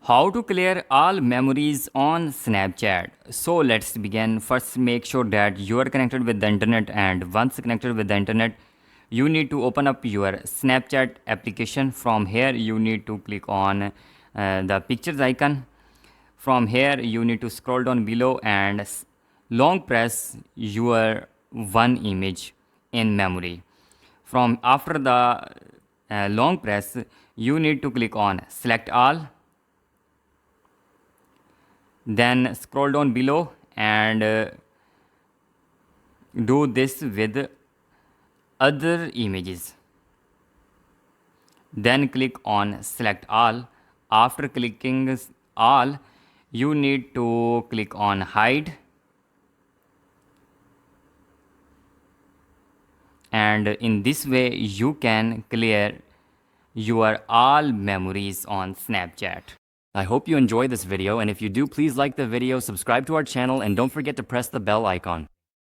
How to clear all memories on Snapchat. So let's begin. First, make sure that you are connected with the internet, and once connected with the internet, you need to open up your Snapchat application. From here, you need to click on the pictures icon. From here, you need to scroll down below and long press your one image in memory. From after the long press, you need to click on select all, then scroll down below and do this with other images. Then click on select all. After clicking all, you need to click on hide, and in this way you can clear your all memories on Snapchat. I hope you enjoy this video, and if you do, please like the video, subscribe to our channel, and don't forget to press the bell icon.